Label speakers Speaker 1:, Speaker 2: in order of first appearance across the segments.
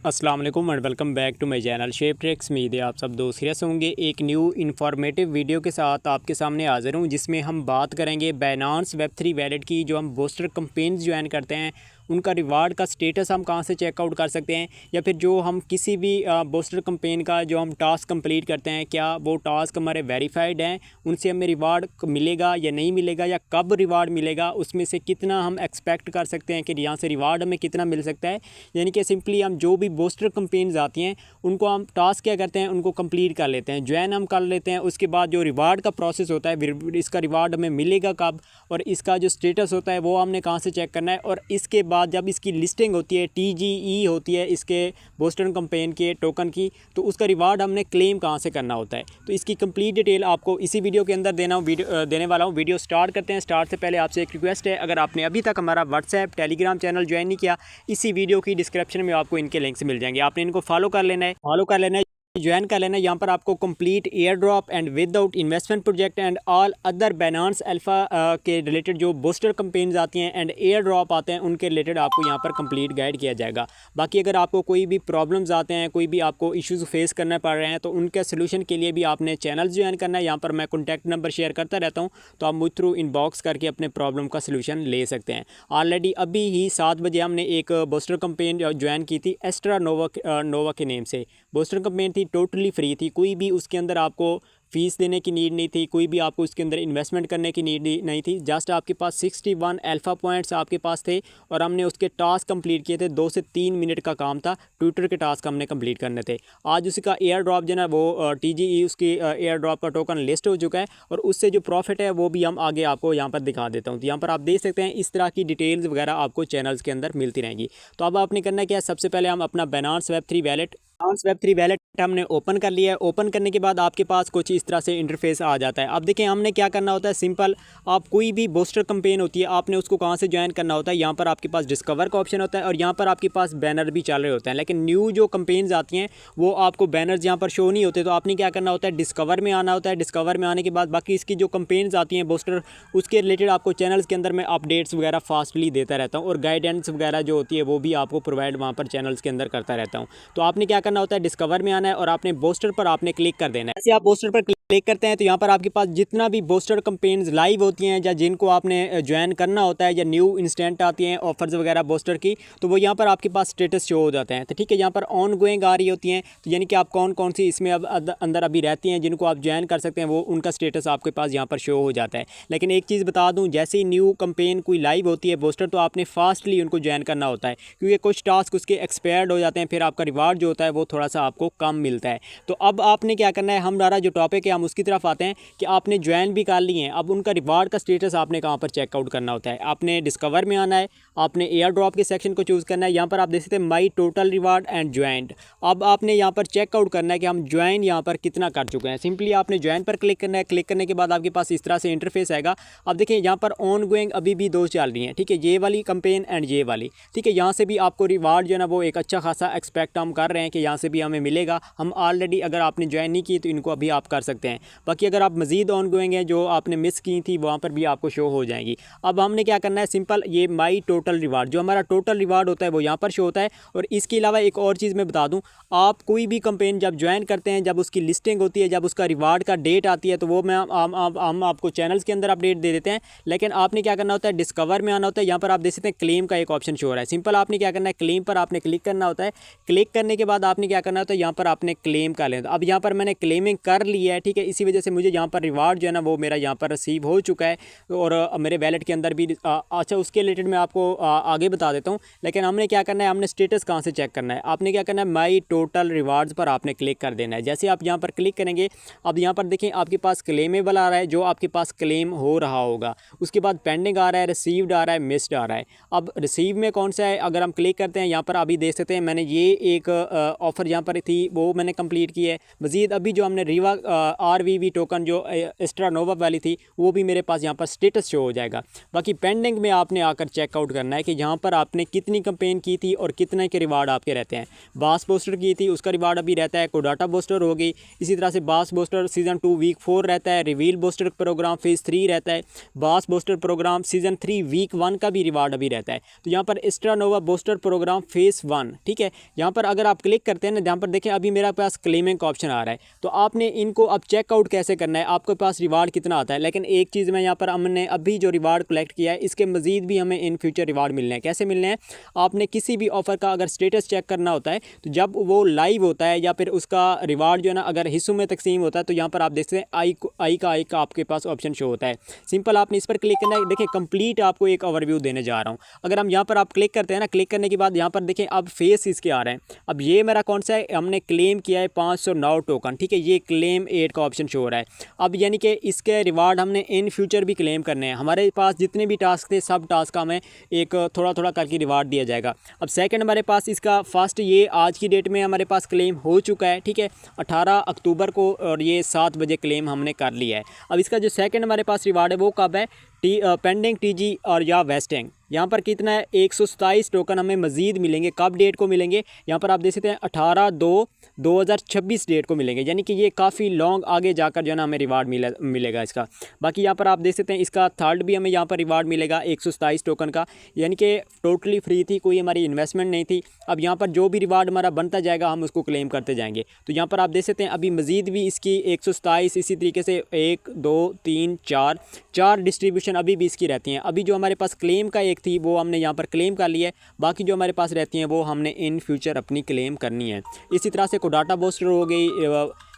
Speaker 1: अस्सलाम वालेकुम and welcome back to my channel shape tricks. उम्मीद है आप सब दोस्त खैरियत से होंगे। एक न्यू इन्फॉर्मेटिव वीडियो के साथ आपके सामने हाजिर हूँ, जिसमें हम बात करेंगे बाइनेंस वेब3 वैलेट की। जो हम बूस्टर कैंपेन्स ज्वाइन करते हैं उनका रिवार्ड का स्टेटस हम कहाँ से चेकआउट कर सकते हैं, या फिर जो हम किसी भी बूस्टर कैंपेन का जो हम टास्क कंप्लीट करते हैं, क्या वो टास्क हमारे वेरीफाइड हैं, उनसे हमें रिवार्ड मिलेगा या नहीं मिलेगा, या कब रिवार्ड मिलेगा, उसमें से कितना हम एक्सपेक्ट कर सकते हैं कि यहाँ से रिवार्ड हमें कितना मिल सकता है। यानी कि सिंपली हम जो भी बूस्टर कैंपेन्स आती हैं उनको हम टास्क क्या करते हैं, उनको कंप्लीट कर लेते हैं, ज्वाइन हम कर लेते हैं। उसके बाद जो रिवार्ड का प्रोसेस होता है, इसका रिवार्ड हमें मिलेगा कब, और इसका जो स्टेटस होता है वो हमने कहाँ से चेक करना है। और इसके बाद जब इसकी लिस्टिंग होती है, TGE होती है इसके बूस्टर कैंपेन के टोकन की, तो उसका रिवार्ड हमने क्लेम कहाँ से करना होता है। तो इसकी कंप्लीट डिटेल आपको इसी वीडियो के अंदर देने वाला हूँ। वीडियो स्टार्ट करते हैं। स्टार्ट से पहले आपसे एक रिक्वेस्ट है, अगर आपने अभी तक हमारा व्हाट्सएप टेलीग्राम चैनल ज्वाइन नहीं किया, इसी वीडियो की डिस्क्रिप्शन में आपको इनके लिंक्स मिल जाएंगे। आपने इनको फॉलो कर लेना है, ज्वाइन कर लेना। यहाँ पर आपको complete air drop and without investment project and all other Binance alpha के रिलेटेड जो बूस्टर कैंपेन्स आती हैं एंड एयर ड्रॉप आते हैं, उनके रिलेटेड आपको यहाँ पर कंप्लीट गाइड किया जाएगा। बाकी अगर आपको कोई भी प्रॉब्लम्स आते हैं, कोई भी आपको इश्यूज फेस करने पड़ रहे हैं, तो उनके सोल्यूशन के लिए भी आपने चैनल ज्वाइन करना है। यहाँ पर मैं कॉन्टैक्ट नंबर शेयर करता रहता हूँ, तो आप मुझ थ्रू इनबॉक्स करके अपने प्रॉब्लम का सोल्यूशन ले सकते हैं। ऑलरेडी अभी ही 7 बजे हमने एक बूस्टर कैंपेन ज्वाइन की थी, एस्ट्रा नोवा के नेम से। बूस्टर कैंपेन थी, टोटली फ्री थी, कोई भी उसके अंदर आपको फ़ीस देने की नीड नहीं थी, कोई भी आपको उसके अंदर इन्वेस्टमेंट करने की नीड नहीं थी। जस्ट आपके पास 61 अल्फ़ा पॉइंट्स आपके पास थे, और हमने उसके टास्क कंप्लीट किए थे। 2 से 3 मिनट का काम था, ट्विटर के टास्क हमने कंप्लीट करने थे। आज उसका एयर ड्रॉप जो है वो TGE उसकी एयर ड्रॉप का टोकन लिस्ट हो चुका है, और उससे जो प्रॉफिट है वो भी हम आगे आपको यहाँ पर दिखा देता हूँ। तो यहाँ पर आप देख सकते हैं इस तरह की डिटेल्स वगैरह आपको चैनल्स के अंदर मिलती रहेंगी। तो अब आपने करना क्या है, सबसे पहले हम अपना बाइनेंस वेब3 वैलेट हमने ओपन कर लिया है। ओपन करने के बाद आपके पास कुछ इस तरह से इंटरफेस आ जाता है। अब देखिए हमने क्या करना होता है, सिंपल आप कोई भी बूस्टर कैंपेन होती है, आपने उसको कहाँ से ज्वाइन करना होता है। यहाँ पर आपके पास डिस्कवर का ऑप्शन होता है, और यहाँ पर आपके पास बैनर भी चल रहे होते हैं। लेकिन न्यू जो कैंपेन्स आती हैं वो आपको बैनर्स यहाँ पर शो नहीं होते, तो आपने क्या करना होता है, डिस्कवर में आना होता है। डिस्कवर में आने के बाद बाकी इसकी जो कैंपेन्स आती हैं बूस्टर, उसके रिलेटेड आपको चैनल्स के अंदर मैं अपडेट्स वगैरह फास्टली देता रहता हूँ, और गाइडेंस वगैरह जो होती है वो भी आपको प्रोवाइड वहाँ पर चैनल्स के अंदर करता रहता हूँ। तो आपने क्या करना होता है, डिस्कवर में आना है और आपने बूस्टर पर आपने क्लिक कर देना है। जैसे आप बूस्टर पर क्लिक करते हैं तो यहाँ पर आपके पास जितना भी बूस्टर कैंपेन्स लाइव होती हैं या जिनको आपने ज्वाइन करना होता है, या न्यू इंस्टेंट आती हैं ऑफर्स वगैरह बूस्टर की, तो वो यहाँ पर आपके पास स्टेटस शो हो जाते हैं। तो ठीक है, यहाँ पर ऑन गोइंग आ रही होती हैं, तो यानी कि आप कौन कौन सी इसमें अब अंदर अभी रहती हैं जिनको आप ज्वाइन कर सकते हैं, वो उनका स्टेटस आपके पास यहाँ पर शो हो जाता है। लेकिन एक चीज़ बता दूँ, जैसे ही न्यू कैंपेन कोई लाइव होती है बूस्टर, तो आपने फास्टली उनको ज्वाइन करना होता है, क्योंकि कुछ टास्क उसके एक्सपायर्ड हो जाते हैं, फिर आपका रिवार्ड जो होता है वो थोड़ा सा आपको कम मिलता है। तो अब आपने क्या करना है, हमारा जो टॉपिक है हम उसकी तरफ आते हैं कि आपने ज्वाइन भी कर लिए हैं। अब उनका रिवार्ड का स्टेटस आपने कहाँ पर चेकआउट करना होता है, आपने डिस्कवर में आना है, आपने एयर ड्रॉप के सेक्शन को चूज़ करना है। यहाँ पर आप देख सकते हैं माई टोटल रिवार्ड एंड ज्वाइंड। अब आपने यहाँ पर चेकआउट करना है कि हम ज्वाइन यहाँ पर कितना कर चुके हैं। सिंपली आपने ज्वाइन पर क्लिक करना है। क्लिक करने के बाद आपके पास इस तरह से इंटरफेस आएगा। अब देखिए यहाँ पर ऑन गोइंग अभी भी 2 चल रही हैं, ठीक है, ये वाली कैंपेन एंड ये वाली, ठीक है। यहाँ से भी आपको रिवार्ड जो है ना वो एक अच्छा खासा एक्सपेक्ट हम कर रहे हैं कि यहाँ से भी हमें मिलेगा। हम ऑलरेडी अगर आपने ज्वाइन नहीं की तो इनको अभी आप कर सकते हैं। बाकी अगर आप मज़ीद ऑन गोइंग हैं जो आपने मिस की थी वहाँ पर भी आपको शो हो जाएंगी। अब हमने क्या करना है, सिंपल ये माई टोटल रिवार्ड, जो हमारा टोटल रिवार्ड होता है वो यहाँ पर शो होता है। और इसके अलावा एक और चीज़ मैं बता दूँ, आप कोई भी कैंपेन जब ज्वाइन करते हैं, जब उसकी लिस्टिंग होती है, जब उसका रिवार्ड का डेट आती है, तो वो मैं हम आपको चैनल्स के अंदर अपडेट दे देते हैं। लेकिन आपने क्या करना होता है, डिस्कवर में आना होता है। यहाँ पर आप देख सकते हैं क्लेम का एक ऑप्शन शो हो रहा है। सिंपल आपने क्या करना है, क्लेम पर आपने क्लिक करना होता है। क्लिक करने के बाद आपने क्या करना होता है, यहाँ पर आपने क्लेम कर लेना। अब यहाँ पर मैंने क्लेमिंग कर लिया है, ठीक है, इसी वजह से मुझे यहाँ पर रिवार्ड जो है ना वो मेरा यहाँ पर रिसीव हो चुका है, और मेरे वैलेट के अंदर भी अच्छा उसके रिलेटेड मैं आपको आगे बता देता हूँ। लेकिन हमने क्या करना है, हमने स्टेटस कहाँ से चेक करना है, आपने क्या करना है, माई टोटल रिवार्ड्स पर आपने क्लिक कर देना है। जैसे आप यहाँ पर क्लिक करेंगे, अब यहाँ पर देखें आपके पास क्लेमेबल आ रहा है, जो आपके पास क्लेम हो रहा होगा। उसके बाद पेंडिंग आ रहा है, रिसीव्ड आ रहा है, मिस्ड आ रहा है। अब रिसीव में कौन सा है, अगर हम क्लिक करते हैं यहाँ पर अभी देख सकते हैं मैंने ये एक ऑफ़र यहाँ पर थी वो मैंने कंप्लीट की है। मज़ीद अभी जो हमने RVV टोकन जो एक्स्ट्रा नोवा वाली थी वो भी मेरे पास यहाँ पर स्टेटस शो हो जाएगा। बाकी पेंडिंग में आपने आकर चेकआउट करना है कि यहाँ पर आपने कितनी कंपेन की थी और कितने के रिवार्ड आपके रहते हैं। बास बूस्टर की थी उसका रिवार्ड अभी रहता है, कोडाटा बूस्टर हो गई, इसी तरह से बास बूस्टर सीज़न 2 वीक 4 रहता है, रिवील बूस्टर प्रोग्राम फेज़ 3 रहता है, बास बूस्टर प्रोग्राम सीज़न 3 वीक 1 का भी रिवार्ड अभी रहता है। तो यहाँ पर एक्स्ट्रा नोवा बूस्टर प्रोग्राम फेज़ 1, ठीक है। यहाँ पर अगर आप क्लिक करते हैं ना, यहाँ पर देखें अभी मेरे पास क्लेमिंग का ऑप्शन आ रहा है, तो आपने इनको अब चेकआउट कैसे करना है, आपके पास रिवार्ड कितना आता है। लेकिन एक चीज़ मैं यहाँ पर हमने अभी जो रिवार्ड कलेक्ट किया है इसके मज़ीद भी हमें इन फ्यूचर रिवार्ड मिलने हैं। कैसे मिलने हैं, आपने किसी भी ऑफ़र का अगर स्टेटस चेक करना होता है तो जब वो लाइव होता है या फिर उसका रिवार्ड जो है ना अगर हिस्सों में तकसीम होता है तो यहाँ पर आप देखते हैं आई का आपके पास ऑप्शन शो होता है। सिंपल आपने इस पर क्लिक करना है। देखिए कंप्लीट आपको एक ओवरव्यू देने जा रहा हूँ। अगर हम यहाँ पर आप क्लिक करते हैं ना, क्लिक करने के बाद यहाँ पर देखें अब फेस इसके आ रहे हैं। अब ये मेरा कौन सा है, हमने क्लेम किया है 509 टोकन, ठीक है। ये क्लेम 8 का ऑप्शन शो हो रहा है। अब यानी कि इसके रिवार्ड हमने इन फ्यूचर भी क्लेम करने हैं। हमारे पास जितने भी टास्क थे सब टास्क का हमें एक थोड़ा थोड़ा करके रिवार्ड दिया जाएगा। अब सेकंड हमारे पास इसका फर्स्ट ये आज की डेट में हमारे पास क्लेम हो चुका है, ठीक है, 18 अक्टूबर को, और ये 7 बजे क्लेम हमने कर लिया है। अब इसका जो सेकंड हमारे पास रिवार्ड है वो कब है, पेंडिंग TG और या वेस्टिंग। यहाँ पर कितना है, 127 टोकन हमें मज़ीद मिलेंगे। कब डेट को मिलेंगे, यहाँ पर आप देख सकते हैं 18/2/2026 डेट को मिलेंगे। यानी कि ये काफ़ी लॉन्ग आगे जाकर जो है ना हमें रिवार्ड मिलेगा इसका। बाकी यहाँ पर आप देख सकते हैं इसका थर्ड भी हमें यहाँ पर रिवार्ड मिलेगा 127 टोकन का, यानी कि टोटली फ्री थी, कोई हमारी इन्वेस्टमेंट नहीं थी। अब यहाँ पर जो भी रिवार्ड हमारा बनता जाएगा हम उसको क्लेम करते जाएंगे। तो यहाँ पर आप देख सकते हैं अभी मज़ीद भी इसकी 127, इसी तरीके से 1 2 3 4 डिस्ट्रीब्यूशन अभी भी इसकी रहती हैं। अभी जो हमारे पास क्लेम का एक थी वो हमने यहाँ पर क्लेम कर लिया है, बाकी जो हमारे पास रहती हैं वो हमने इन फ्यूचर अपनी क्लेम करनी है। इसी तरह से कोडाटा बूस्टर हो गई,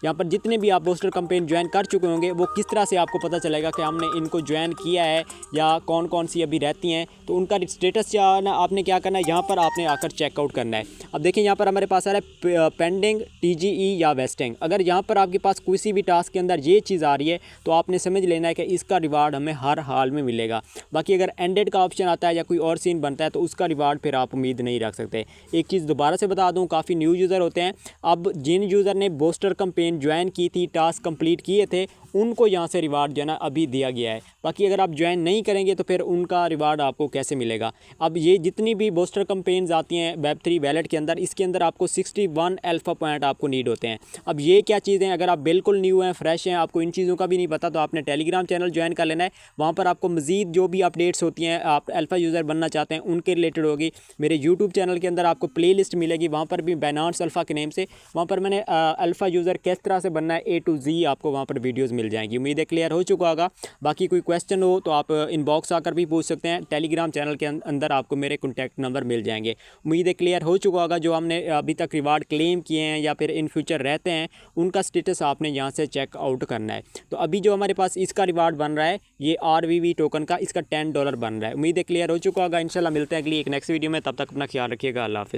Speaker 1: यहाँ पर जितने भी आप बूस्टर कैंपेन ज्वाइन कर चुके होंगे वो किस तरह से आपको पता चलेगा कि हमने इनको ज्वाइन किया है या कौन कौन सी अभी रहती हैं, तो उनका स्टेटस ना आपने क्या करना है, यहाँ पर आपने आकर चेकआउट करना है। अब देखिए यहाँ पर हमारे पास आ रहा है पेंडिंग TGE या वेस्टिंग। अगर यहाँ पर आपके पास किसी भी टास्क के अंदर ये चीज़ आ रही है तो आपने समझ लेना है कि इसका रिवार्ड हमें हर हाल में मिलेगा। बाकी अगर एंडेड का ऑप्शन आता है या कोई और सीन बनता है तो उसका रिवार्ड फिर आप उम्मीद नहीं रख सकते। एक चीज़ दोबारा से बता दूँ, काफ़ी न्यू यूज़र होते हैं, अब जिन यूज़र ने बूस्टर कैंपेन ज्वाइन की थी, टास्क कंप्लीट किए थे, उनको यहाँ से रिवार्ड जो है ना अभी दिया गया है। बाकी अगर आप ज्वाइन नहीं करेंगे तो फिर उनका रिवार्ड आपको कैसे मिलेगा। अब ये जितनी भी बूस्टर कैंपेन्स आती हैं Web3 वैलेट के अंदर, इसके अंदर आपको 61 अल्फा पॉइंट आपको नीड होते हैं। अब ये क्या चीज़ें हैं, अगर आप बिल्कुल न्यू हैं, फ्रेश हैं, आपको इन चीज़ों का भी नहीं पता, तो आपने टेलीग्राम चैनल ज्वाइन कर लेना है। वहाँ पर आपको मज़ीद जो भी अपडेट्स होती हैं, आप अल्फ़ा यूज़र बनना चाहते हैं उनके रिलेटेड होगी। मेरे यूट्यूब चैनल के अंदर आपको प्ले लिस्ट मिलेगी, वहाँ पर भी बाइनेंस अल्फ़ा के नेम से, वहाँ पर मैंने अल्फ़ा यूज़र किस तरह से बनना है A to Z आपको वहाँ पर वीडियोज़ मिल जाएंगी। उम्मीद है क्लियर हो चुका होगा। बाकी कोई क्वेश्चन हो तो आप इनबॉक्स आकर भी पूछ सकते हैं। टेलीग्राम चैनल के अंदर आपको मेरे कॉन्टैक्ट नंबर मिल जाएंगे। उम्मीद है क्लियर हो चुका होगा। जो हमने अभी तक रिवार्ड क्लेम किए हैं या फिर इन फ्यूचर रहते हैं उनका स्टेटस आपने यहाँ से चेकआउट करना है। तो अभी जो हमारे पास इसका रिवार्ड बन रहा है ये RVV टोकन का, इसका $10 बन रहा है। उम्मीद है क्लियर हो चुका होगा। इंशाल्लाह मिलते हैं अगली एक नेक्स्ट वीडियो में, तब तक अपना ख्याल रखिएगा। अल्लाह हाफ़िज़।